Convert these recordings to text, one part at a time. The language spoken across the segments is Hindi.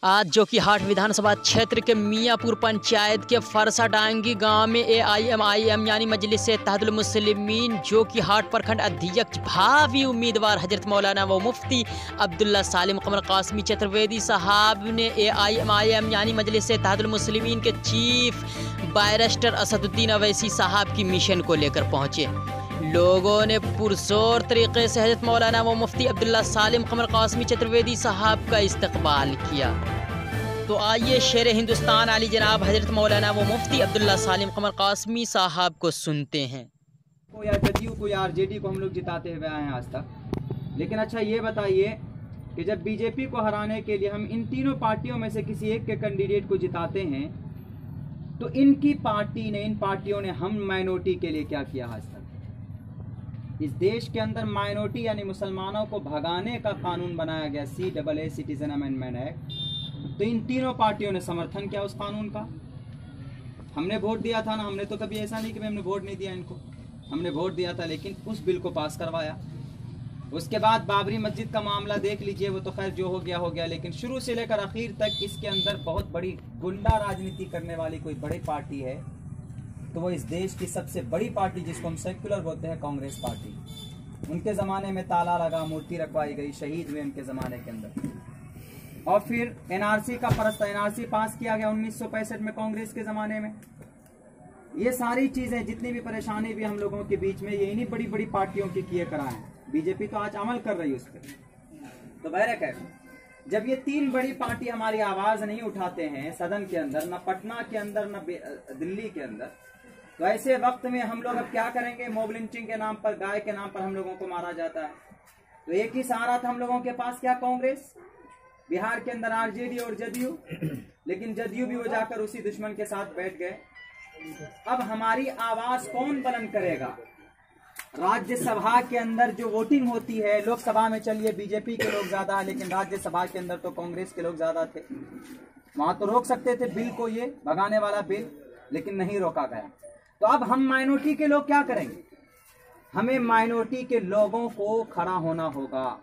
आज जोकीहाट विधानसभा क्षेत्र के मियाँपुर पंचायत के फरसाडांगी गांव में AIMIM यानी मजलिस इत्तेहादुल मुस्लिमीन जोकीहाट प्रखंड अध्यक्ष भावी उम्मीदवार हजरत मौलाना व मुफ्ती अब्दुल्ला सालिम कमर कासमी चतुर्वेदी साहब ने AIMIM यानी मजलिस इत्तेहादुल मुस्लिमीन के चीफ बैरिस्टर असदुद्दीन अवैसी साहब की मिशन को लेकर पहुँचे। लोगों ने पुरजोर तरीके से हजरत मौलाना व मुफ्ती अब्दुल्ला सालिम कमर कासमी चतुर्वेदी साहब का इस्तकबाल किया। तो आइए शेर हिंदुस्तान आली जनाब हजरत मौलाना व मुफ्ती अब्दुल्ला सालिम कमर कासमी साहब को सुनते हैं। या जदयू को या RJD को हम लोग जिताते हुए आए हैं आज तक, लेकिन अच्छा ये बताइए कि जब BJP को हराने के लिए हम इन तीनों पार्टियों में से किसी एक के कैंडिडेट को जिताते हैं तो इन पार्टियों ने हम माइनॉरिटी के लिए क्या किया आज तक? इस देश के अंदर माइनॉरिटी यानी मुसलमानों को भगाने का कानून बनाया गया, CAA सिटीजन अमेंडमेंट एक्ट। तो इन तीनों पार्टियों ने समर्थन किया उस कानून का। हमने वोट दिया था ना, हमने तो कभी ऐसा नहीं कि हमने वोट नहीं दिया इनको, हमने वोट दिया था, लेकिन उस बिल को पास करवाया। उसके बाद बाबरी मस्जिद का मामला देख लीजिए, वो तो खैर जो हो गया, लेकिन शुरू से लेकर आखिर तक इसके अंदर बहुत बड़ी गुंडा राजनीति करने वाली कोई बड़ी पार्टी है तो वो इस देश की सबसे बड़ी पार्टी जिसको हम सेक्युलर बोलते हैं, कांग्रेस पार्टी। उनके ज़माने में ताला लगा, मूर्ति रखवाई गई, शहीद हुए उनके ज़माने के अंदर। और फिर NRC का NRC पास किया गया 1965 में कांग्रेस के ज़माने में। ये सारी चीज़ें जितनी भी परेशानी भी हम लोगों के बीच में ये इन्हीं बड़ी बड़ी पार्टियों की किए कराए हैं। BJP तो आज अमल कर रही है उस पर। तो बहरकैफ जब ये तीन बड़ी पार्टी हमारी आवाज़ नहीं उठाते हैं सदन के अंदर, न पटना के अंदर न दिल्ली के अंदर, तो ऐसे वक्त में हम लोग अब क्या करेंगे? मॉब लिंचिंग के नाम पर, गाय के नाम पर हम लोगों को मारा जाता है। तो एक ही सहारा था हम लोगों के पास, क्या? कांग्रेस। बिहार के अंदर RJD और जदयू, लेकिन जदयू भी वो जाकर उसी दुश्मन के साथ बैठ गए। अब हमारी आवाज कौन बुलंद करेगा? राज्यसभा के अंदर जो वोटिंग होती है, लोकसभा में चलिए BJP के लोग ज्यादा है, लेकिन राज्यसभा के अंदर तो कांग्रेस के लोग ज्यादा थे। वहां तो रोक सकते थे बिल को, ये भगाने वाला बिल, लेकिन नहीं रोका गया। तो अब हम माइनॉरिटी के लोग क्या करेंगे? हमें माइनॉरिटी के लोगों को खड़ा होना होगा।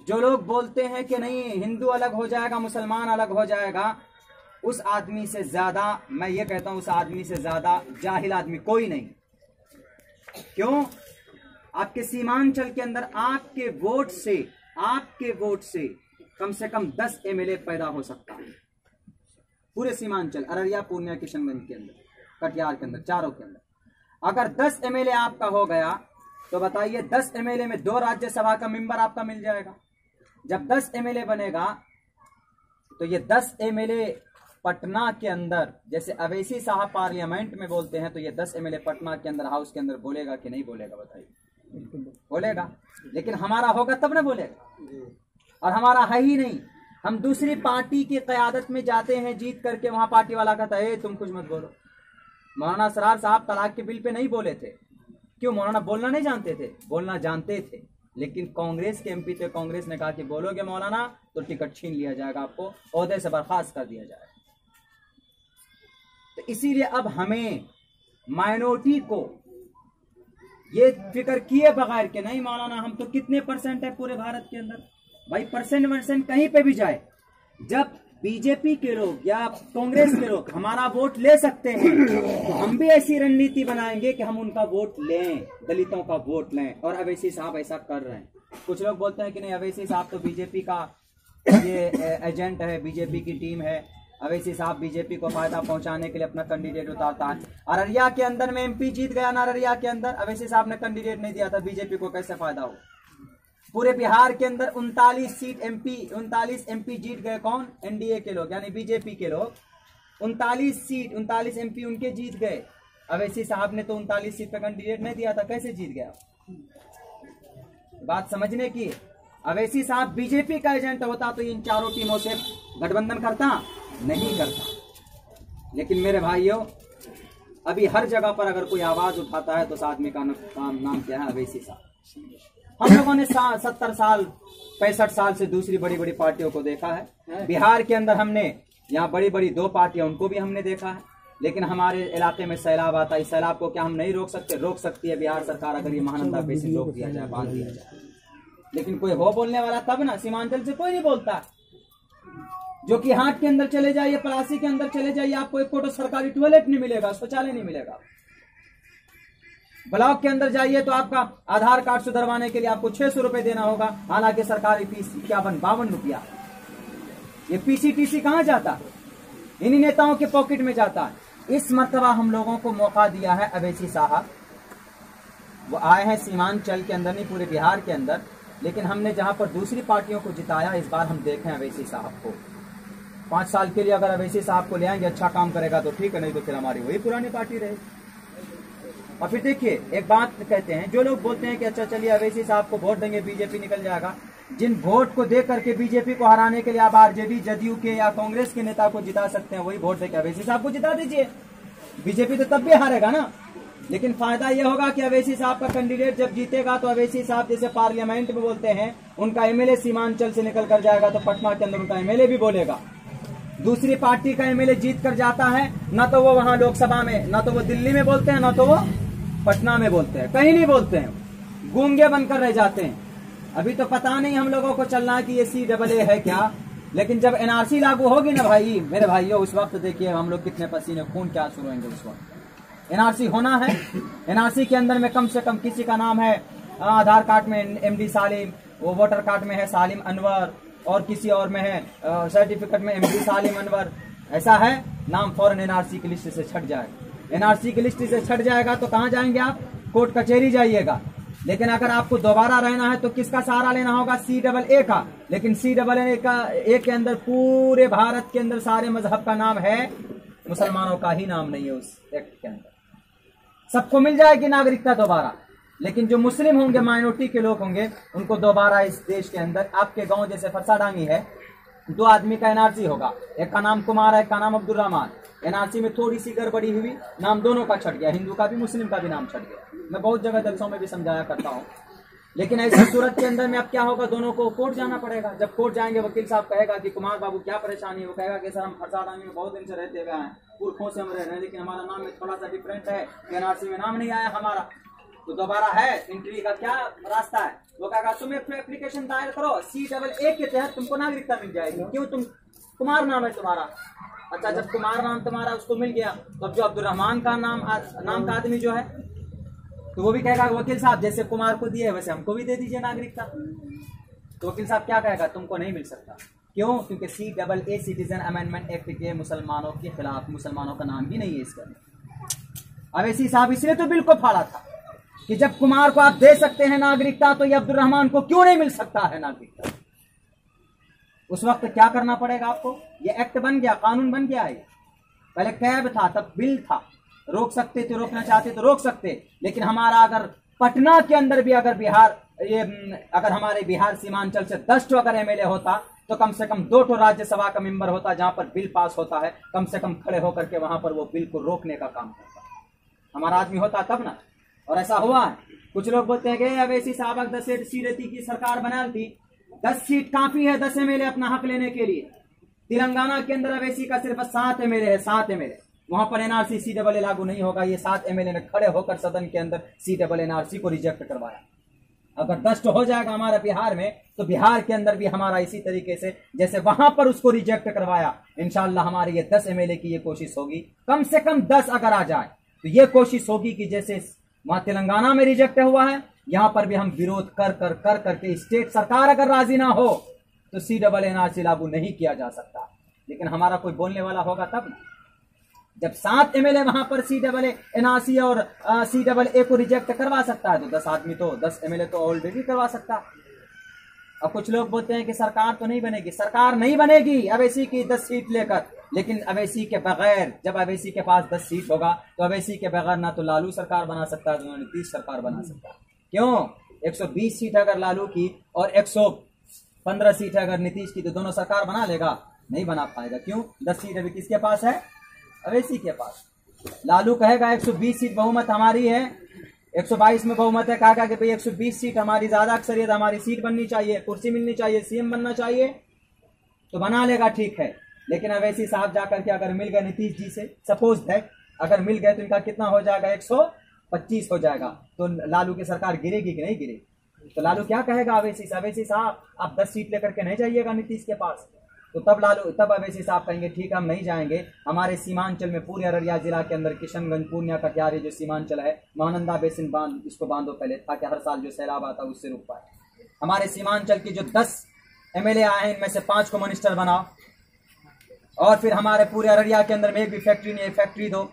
जो लोग बोलते हैं कि नहीं हिंदू अलग हो जाएगा, मुसलमान अलग हो जाएगा, उस आदमी से ज्यादा, मैं ये कहता हूं, उस आदमी से ज्यादा जाहिल आदमी कोई नहीं। क्यों? आपके सीमांचल के अंदर आपके वोट से कम 10 MLA पैदा हो सकता है। पूरे सीमांचल, अररिया, पूर्णिया, किशनगंज के अंदर, कटिहार के अंदर, चारों के अंदर अगर 10 MLA आपका हो गया तो बताइए 10 MLA में 2 राज्यसभा का मेंबर आपका मिल जाएगा। जब 10 MLA बनेगा तो ये 10 MLA पटना के अंदर, जैसे अवैसी साहब पार्लियामेंट में बोलते हैं, तो ये 10 MLA पटना के अंदर, हाउस के अंदर बोलेगा कि नहीं बोलेगा? बताइए। बोलेगा, लेकिन हमारा होगा तब ना बोलेगा, और हमारा है ही नहीं। हम दूसरी पार्टी की क़यादत में जाते हैं जीत करके, वहां पार्टी वाला कहता है तुम कुछ मत बोलो। मौलाना असरार साहब तलाक के बिल पे नहीं बोले थे। क्यों? मौलाना बोलना नहीं जानते थे? बोलना जानते थे, लेकिन कांग्रेस के MP थे। कांग्रेस ने कहा कि बोलोगे मौलाना तो टिकट छीन लिया जाएगा, आपको ओहदे से बर्खास्त कर दिया जाएगा। तो इसीलिए अब हमें माइनॉरिटी को ये फिक्र किए बगैर कि नहीं मौलाना हम तो कितने % है पूरे भारत के अंदर, भाई परसेंट कहीं पे भी जाए, जब BJP के लोग या कांग्रेस के लोग हमारा वोट ले सकते हैं तो हम भी ऐसी रणनीति बनाएंगे कि हम उनका वोट लें, दलितों का वोट लें। और अवैसी साहब ऐसा कर रहे हैं। कुछ लोग बोलते हैं कि नहीं अवैसी साहब तो BJP का ये एजेंट है, BJP की टीम है, अवैसी साहब BJP को फायदा पहुंचाने के लिए अपना कैंडिडेट उतारता है। अररिया के अंदर में MP जीत गया ना, अररिया के अंदर अवैसी साहब ने कैंडिडेट नहीं दिया था, BJP को कैसे फायदा हो? पूरे बिहार के अंदर 39 MP जीत गए। कौन? NDA के लोग, यानी BJP के लोग। 39 MP उनके जीत गए। अवैसी साहब ने तो 39 सीट पे कैंडिडेट नहीं दिया था, कैसे जीत गया? बात समझने की। अवैसी साहब BJP का एजेंट होता तो इन चारों टीमों से गठबंधन करता? नहीं करता। लेकिन मेरे भाइयों, अभी हर जगह पर अगर कोई आवाज उठाता है तो उस आदमी का नाम क्या है? अवैसी साहब। हम लोगों ने 70 साल 65 साल से दूसरी बड़ी बड़ी पार्टियों को देखा है। बिहार के अंदर हमने यहाँ बड़ी बड़ी 2 पार्टियां, उनको भी हमने देखा है। लेकिन हमारे इलाके में सैलाब आता है, इस सैलाब को क्या हम नहीं रोक सकते? रोक सकती है बिहार सरकार, अगर ये महानंदा बेसिन रोक दिया जाए, बांध दिया जाए। लेकिन कोई हो बोलने वाला तब ना, सीमांचल से कोई नहीं बोलता। जो कि हाट के अंदर चले जाइए, पलासी के अंदर चले जाइए, आपको एक कोटो सरकारी टॉयलेट नहीं मिलेगा, शौचालय नहीं मिलेगा। ब्लॉक के अंदर जाइए तो आपका आधार कार्ड सुधरवाने के लिए आपको 600 रुपए देना होगा, हालांकि सरकारी फीस 52 रुपया। ये पीसीटीसी कहां जाता है? इन्हीं नेताओं के पॉकेट में जाता है। इस मर्तबा हम लोगों को मौका दिया है अवैसी साहब, वो आए हैं सीमांचल के अंदर, नहीं पूरे बिहार के अंदर, लेकिन हमने जहां पर दूसरी पार्टियों को जिताया, इस बार हम देखें अवैसी साहब को। 5 साल के लिए अगर अवैसी साहब को ले आएंगे, अच्छा काम करेगा तो ठीक है, नहीं तो फिर हमारी वही पुरानी पार्टी रहेगी। और फिर देखिए, एक बात कहते हैं, जो लोग बोलते हैं कि अच्छा चलिए अवैसी साहब को वोट देंगे, बीजेपी निकल जाएगा, जिन वोट को दे करके बीजेपी को हराने के लिए आप आरजेडी, जदयू के या कांग्रेस के नेता को जिता सकते हैं, वही वोट देकर अवैसी साहब को जिता दीजिए। बीजेपी तो तब भी हारेगा ना, लेकिन फायदा यह होगा कि अवैसी साहब का कैंडिडेट जब जीतेगा तो अवैसी साहब जैसे पार्लियामेंट में बोलते हैं, उनका एमएलए सीमांचल से निकल कर जाएगा तो पटना के अंदर उनका एमएलए भी बोलेगा। दूसरी पार्टी का एमएलए जीत कर जाता है, ना तो वो वहां लोकसभा में, ना तो वो दिल्ली में बोलते हैं, ना तो वो पटना में बोलते हैं, कहीं नहीं बोलते हैं, गूंगे बनकर रह जाते हैं। अभी तो पता नहीं हम लोगों को चलना कि ये CAA है क्या, लेकिन जब एनआरसी लागू होगी ना भाई, मेरे भाइयों, उस वक्त देखिए हम लोग कितने पसीने खून क्या शुरू होंगे उस वक्त। एनआरसी होना है, एनआरसी के अंदर में कम से कम किसी का नाम है, आधार कार्ड में MD सालिम, वो वोटर कार्ड में है सालिम अनवर, और किसी और में है सर्टिफिकेट में MD सालिम अनवर, ऐसा है, नाम फौरन एनआरसी की लिस्ट से छट जाएगा। एनआरसी की लिस्ट से छट जाएगा तो कहां जाएंगे आप? कोर्ट कचहरी जाइएगा। लेकिन अगर आपको दोबारा रहना है तो किसका सहारा लेना होगा? CAA का। लेकिन CAA के अंदर पूरे भारत के अंदर सारे मजहब का नाम है, मुसलमानों का ही नाम नहीं है उस एक्ट के अंदर। सबको मिल जाएगी नागरिकता दोबारा, लेकिन जो मुस्लिम होंगे, माइनॉरिटी के लोग होंगे, उनको दोबारा इस देश के अंदर, आपके गांव जैसे फरसाडांगी है, 2 आदमी का एनआरसी होगा, एक का नाम कुमार है, एक का नाम अब्दुल रहमान। एनआरसी में थोड़ी सी गड़बड़ी हुई, नाम दोनों का छट गया, हिंदू का भी मुस्लिम का भी नाम छट गया। मैं बहुत जगह जलसों में भी समझाया करता हूँ। लेकिन ऐसी सूरत के अंदर में अब क्या होगा? दोनों को कोर्ट जाना पड़ेगा। जब कोर्ट जाएंगे, वकील साहब कहेगा कि कुमार बाबू क्या परेशानी है, वो कहेगा कि सर हम फरसाडांगी में बहुत दिन से रहते हुए हैं, पुरखों से हम रह रहे हैं, लेकिन हमारा नाम में थोड़ा सा डिफरेंट है, एनआरसी में नाम नहीं आया हमारा, तो दोबारा है एंट्री का क्या रास्ता है? वो कहेगा तुम एक एप्लीकेशन दायर करो, CAA के तहत तुमको नागरिकता मिल जाएगी। क्यों? तुम कुमार नाम है तुम्हारा। अच्छा, जब कुमार नाम तुम्हारा उसको मिल गया, तो अब जो अब्दुल रहमान का नाम का आदमी जो है, तो वो भी कहेगा वकील साहब जैसे कुमार को दिए वैसे हमको भी दे दीजिए नागरिकता। तो वकील साहब क्या कहेगा? तुमको नहीं मिल सकता। क्यों? क्योंकि CAA सिटीजन अमेंडमेंट एक्ट के मुसलमानों के खिलाफ, मुसलमानों का नाम ही नहीं है इसका। अवैसी साहब इसलिए तो बिल को फाड़ा था कि जब कुमार को आप दे सकते हैं नागरिकता, तो ये अब्दुल रहमान को क्यों नहीं मिल सकता है नागरिकता? उस वक्त क्या करना पड़ेगा आपको? ये एक्ट बन गया, कानून बन गया है। पहले कैब था, तब बिल था, रोक सकते थे, रोकना चाहते तो रोक सकते। लेकिन हमारा अगर पटना के अंदर भी अगर अगर हमारे बिहार सीमांचल से 10 अगर एमएलए होता, तो कम से कम 2 राज्यसभा का मेंबर होता, जहां पर बिल पास होता है, कम से कम खड़े होकर के वहां पर वो बिल को रोकने का काम करता। हमारा आदमी होता तब ना। और ऐसा हुआ है। कुछ लोग बोलते हैं कि अवैसी साहब 10 सीट की सरकार बना थी, 10 सीट काफी है 10 एमएलए अपना हक लेने के लिए। तेलंगाना के अंदर अवैसी का सिर्फ 7 एमएलए है, 7 एमएलए। वहां पर एनआरसी CAA लागू नहीं होगा। ये 7 एमएलए ने खड़े होकर सदन के अंदर CAA एनआरसी को रिजेक्ट करवाया। अगर 10 हो जाएगा हमारा बिहार में, तो बिहार के अंदर भी हमारा इसी तरीके से जैसे वहां पर उसको रिजेक्ट करवाया, इंशाल्लाह हमारी ये 10 एमएलए की ये कोशिश होगी, कम से कम 10 अगर आ जाए तो ये कोशिश होगी कि जैसे वहां तेलंगाना में रिजेक्ट हुआ है, यहां पर भी हम विरोध कर करके स्टेट सरकार अगर राजी ना हो तो CAA एनआरसी लागू नहीं किया जा सकता। लेकिन हमारा कोई बोलने वाला होगा तब ना। जब 7 एमएलए वहां पर CAA एनआरसी और CAA को रिजेक्ट करवा सकता है, तो 10 आदमी तो 10 एमएलए तो ऑलरेडी करवा सकता है। अब कुछ लोग बोलते हैं कि सरकार तो नहीं बनेगी। सरकार नहीं बनेगी अवैसी की 10 सीट लेकर, लेकिन अवैसी के बगैर, जब अवैसी के पास 10 सीट होगा तो अवैसी के बगैर ना तो लालू सरकार बना सकता है, तो नीतीश सरकार बना सकता है। क्यों? 120 सीट अगर लालू की और 115 सीट अगर नीतीश की, तो दोनों सरकार बना लेगा? नहीं बना पाएगा। क्यों? 10 सीट अभी किसके पास है? अवैसी के पास। लालू कहेगा 120 सीट बहुमत हमारी है, 122 में बहुमत है, कहा कि भाई 120 सीट हमारी, ज्यादा अक्सरियत हमारी, सीट बननी चाहिए, कुर्सी मिलनी चाहिए, CM बनना चाहिए, तो बना लेगा, ठीक है। लेकिन अवैसी साहब जाकर के अगर मिल गए नीतीश जी से, सपोज दैट अगर मिल गए, तो इनका कितना हो जाएगा? 125 हो जाएगा। तो लालू की सरकार गिरेगी कि नहीं गिरेगी? तो लालू क्या कहेगा अवैसी साहब? आप 10 सीट लेकर के नहीं जाइएगा नीतीश के पास, तो तब अवैसी साहब कहेंगे ठीक है हम नहीं जाएंगे, हमारे सीमांचल में पूरे अररिया जिला के अंदर किशनगंज, पूर्णिया, कटिहार जो सीमांचल है, महानंदा बेसिन बांध, इसको बांधो पहले, ताकि हर साल जो सैलाब आता है उससे रुक पाए। हमारे सीमांचल की जो 10 MLA आए हैं इनमें से 5 को मिनिस्टर बनाओ, और फिर हमारे पूरे अररिया के अंदर में एक भी फैक्ट्री नहीं है, फैक्ट्री दो।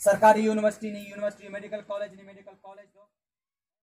सरकारी यूनिवर्सिटी नहीं, यूनिवर्सिटी, मेडिकल कॉलेज नहीं, मेडिकल कॉलेज दो।